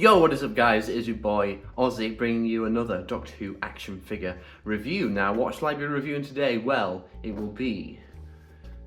Yo, what is up guys, it is your boy Ozzy bringing you another Doctor Who action figure review. Now what shall I be reviewing today? Well, it will be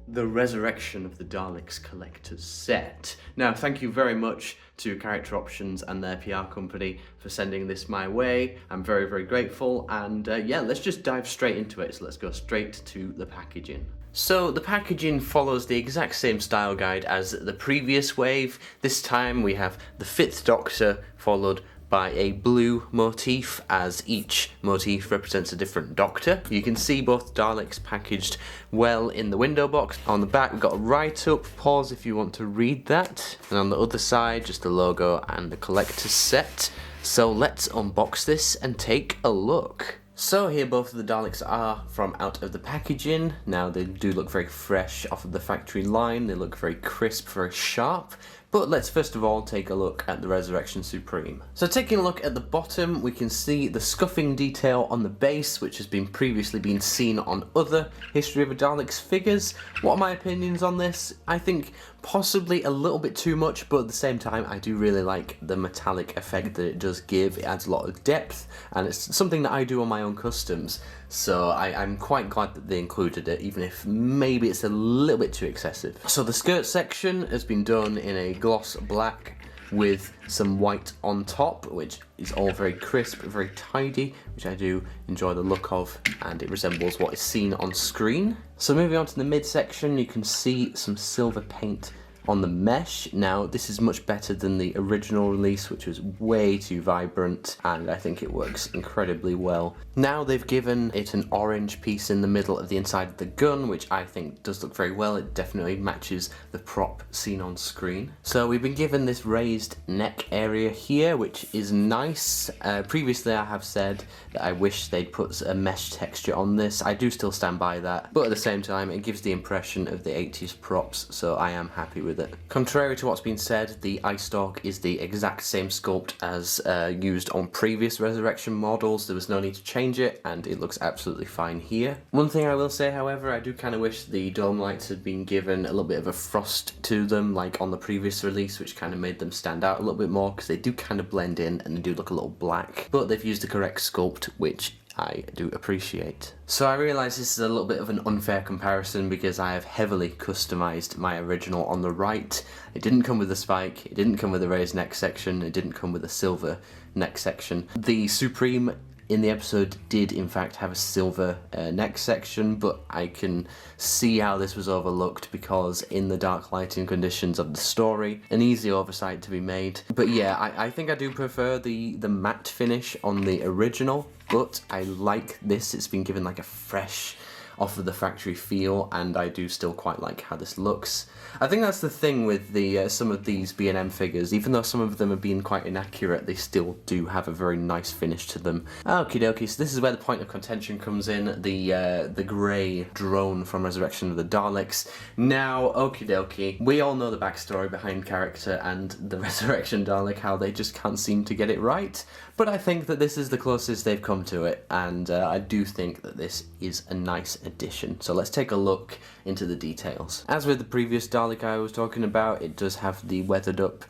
the Resurrection of the Daleks Collector's Set. Now thank you very much to Character Options and their PR company for sending this my way. I'm very grateful, and yeah, let's just dive straight into it. So let's go straight to the packaging. So the packaging follows the exact same style guide as the previous wave. This time we have the 5th Doctor followed by a blue motif, as each motif represents a different Doctor. You can see both Daleks packaged well in the window box. On the back we've got a write-up, pause if you want to read that. And on the other side just the logo and the collector's set. So let's unbox this and take a look. So here both of the Daleks are from out of the packaging. Now they do look very fresh off of the factory line, they look very crisp, very sharp. But let's first of all take a look at the Resurrection Supreme. So taking a look at the bottom, we can see the scuffing detail on the base, which has previously been seen on other History of the Daleks figures. What are my opinions on this? I think possibly a little bit too much, but at the same time I do really like the metallic effect that it does give. It adds a lot of depth, and it's something that I do on my own customs. So I'm quite glad that they included it, even if maybe it's a little bit too excessive. So the skirt section has been done in a gloss black with some white on top, which is all very crisp, very tidy, which I do enjoy the look of, and it resembles what is seen on screen. So moving on to the midsection, you can see some silver paint on the mesh. Now this is much better than the original release, which was way too vibrant, and I think it works incredibly well. Now they've given it an orange piece in the middle of the inside of the gun, which I think does look very well. It definitely matches the prop seen on screen. So we've been given this raised neck area here, which is nice. Previously I have said that I wish they'd put a mesh texture on this. I do still stand by that, but at the same time it gives the impression of the 80s props, so I am happy with it. Contrary to what's been said, the eye stalk is the exact same sculpt as used on previous Resurrection models. There was no need to change it, and it looks absolutely fine here. One thing I will say, however, I do kind of wish the dome lights had been given a little bit of a frost to them, like on the previous release, which kind of made them stand out a little bit more, because they do kind of blend in and they do look a little black. But they've used the correct sculpt, which I do appreciate. So I realise this is a little bit of an unfair comparison because I have heavily customised my original on the right. It didn't come with a spike, it didn't come with a raised neck section, it didn't come with a silver neck section. The Supreme in the episode did in fact have a silver neck section, but I can see how this was overlooked because in the dark lighting conditions of the story, an easy oversight to be made. But yeah, I think I do prefer the matte finish on the original, but I like this. It's been given like a fresh, off of the factory feel, and I do still quite like how this looks. I think that's the thing with the some of these B&M figures, even though some of them have been quite inaccurate, they still do have a very nice finish to them. Okie dokie, so this is where the point of contention comes in, the grey drone from Resurrection of the Daleks. Now, okie dokie, we all know the backstory behind character and the Resurrection Dalek, how they just can't seem to get it right, but I think that this is the closest they've come to it, and I do think that this is a nice addition. So let's take a look into the details. As with the previous Dalek I was talking about, it does have the weathered up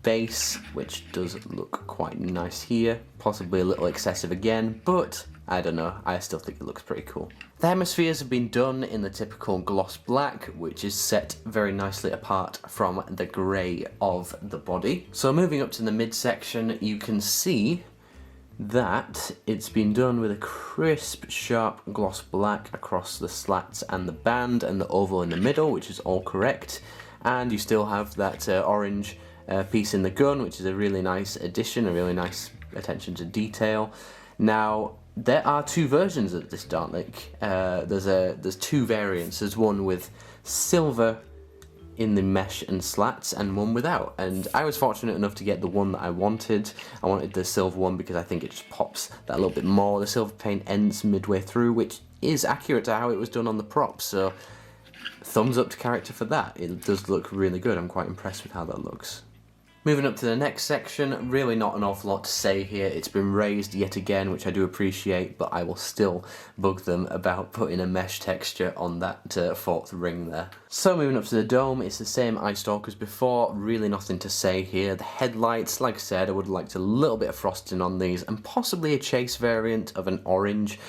base, which does look quite nice here, possibly a little excessive again, but I don't know, I still think it looks pretty cool. The hemispheres have been done in the typical gloss black, which is set very nicely apart from the grey of the body. So moving up to the midsection, you can see that it's been done with a crisp, sharp gloss black across the slats and the band and the oval in the middle, which is all correct. And you still have that orange piece in the gun, which is a really nice addition, a really nice attention to detail. Now, there are two versions of this Dalek. There's two variants. There's one with silver in the mesh and slats, and one without, and I was fortunate enough to get the one that I wanted. I wanted the silver one because I think it just pops that a little bit more. The silver paint ends midway through, which is accurate to how it was done on the prop, so thumbs up to character for that. It does look really good. I'm quite impressed with how that looks. Moving up to the next section, really not an awful lot to say here. It's been raised yet again, which I do appreciate, but I will still bug them about putting a mesh texture on that fourth ring there. So moving up to the dome, it's the same eye stalk as before, really nothing to say here. The headlights, like I said, I would have liked a little bit of frosting on these, and possibly a chase variant of an orange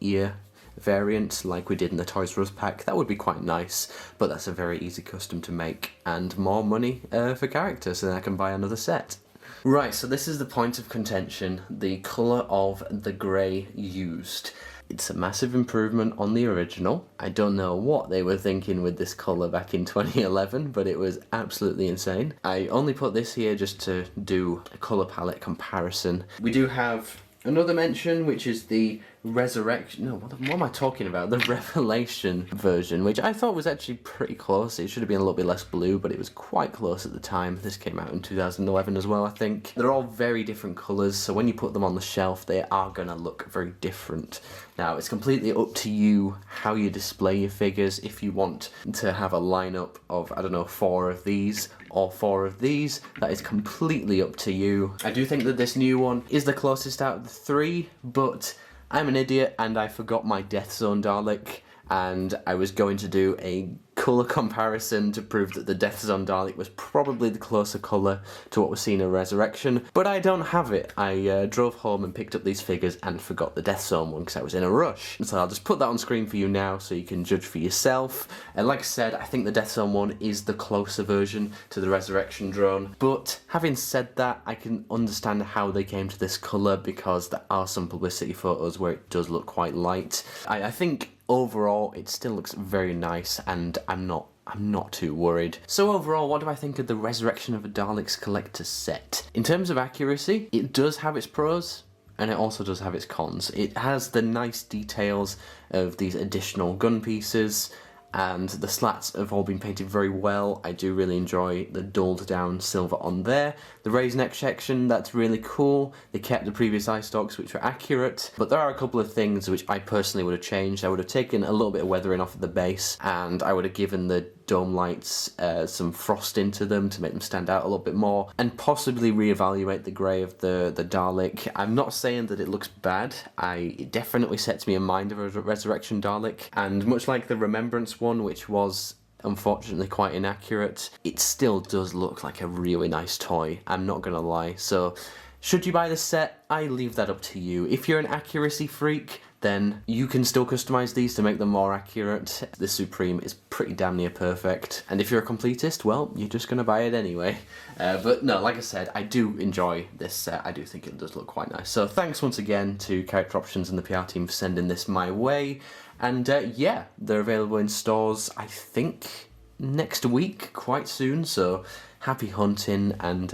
ear variant like we did in the Toys R Us pack. That would be quite nice, but that's a very easy custom to make and more money for characters, so then I can buy another set. Right, so this is the point of contention, the colour of the grey used. It's a massive improvement on the original. I don't know what they were thinking with this colour back in 2011, but it was absolutely insane. I only put this here just to do a colour palette comparison. We do have another mention, which is the Resurrection, no, what am I talking about? The Revelation version, which I thought was actually pretty close. It should have been a little bit less blue, but it was quite close at the time. This came out in 2011 as well, I think. They're all very different colours, so when you put them on the shelf, they are going to look very different. Now, it's completely up to you how you display your figures. If you want to have a lineup of, I don't know, 4 of these or 4 of these, that is completely up to you. I do think that this new one is the closest out of the 3, but I'm an idiot and I forgot my Death Zone Dalek, and I was going to do a colour comparison to prove that the Death Zone Dalek was probably the closer colour to what was seen in Resurrection, but I don't have it. I drove home and picked up these figures and forgot the Death Zone one because I was in a rush. So I'll just put that on screen for you now so you can judge for yourself. And like I said, I think the Death Zone one is the closer version to the Resurrection drone, but having said that, I can understand how they came to this colour because there are some publicity photos where it does look quite light. I think overall it still looks very nice, and I'm not too worried. So overall, what do I think of the Resurrection of the Daleks collector set? In terms of accuracy, it does have its pros, and it also does have its cons. It has the nice details of these additional gun pieces, and the slats have all been painted very well. I do really enjoy the dulled down silver on there. The raised neck section, that's really cool. They kept the previous eye stalks, which were accurate, but there are a couple of things which I personally would have changed. I would have taken a little bit of weathering off of the base, and I would have given the dome lights some frost into them to make them stand out a little bit more, and possibly reevaluate the grey of the Dalek. I'm not saying that it looks bad. It definitely sets me in mind of a Resurrection Dalek, and much like the Remembrance one, which was unfortunately quite inaccurate, it still does look like a really nice toy, I'm not gonna lie. So should you buy the set? I leave that up to you. If you're an accuracy freak, then you can still customise these to make them more accurate. The Supreme is pretty damn near perfect. And if you're a completist, well, you're just going to buy it anyway. But no, like I said, I do enjoy this set. I do think it does look quite nice. So thanks once again to Character Options and the PR team for sending this my way. And yeah, they're available in stores, I think, next week, quite soon. So happy hunting, and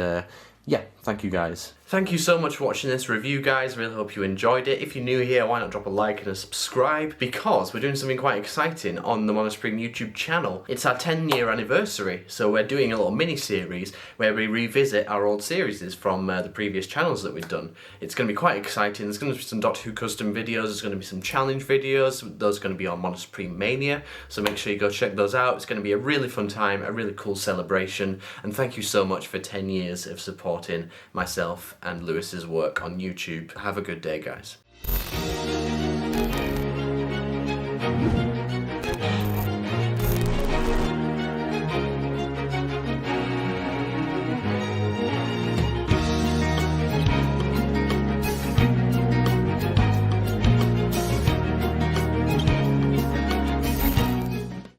yeah, thank you guys. Thank you so much for watching this review, guys. Really hope you enjoyed it. If you're new here, why not drop a like and a subscribe, because we're doing something quite exciting on the MonoSupreme YouTube channel. It's our 10-year anniversary, so we're doing a little mini-series where we revisit our old series from the previous channels that we've done. It's going to be quite exciting. There's going to be some Doctor Who custom videos, there's going to be some challenge videos, those are going to be on MonoSupreme Mania, so make sure you go check those out. It's going to be a really fun time, a really cool celebration, and thank you so much for 10 years of supporting myself and Lewis's work on YouTube. Have a good day, guys.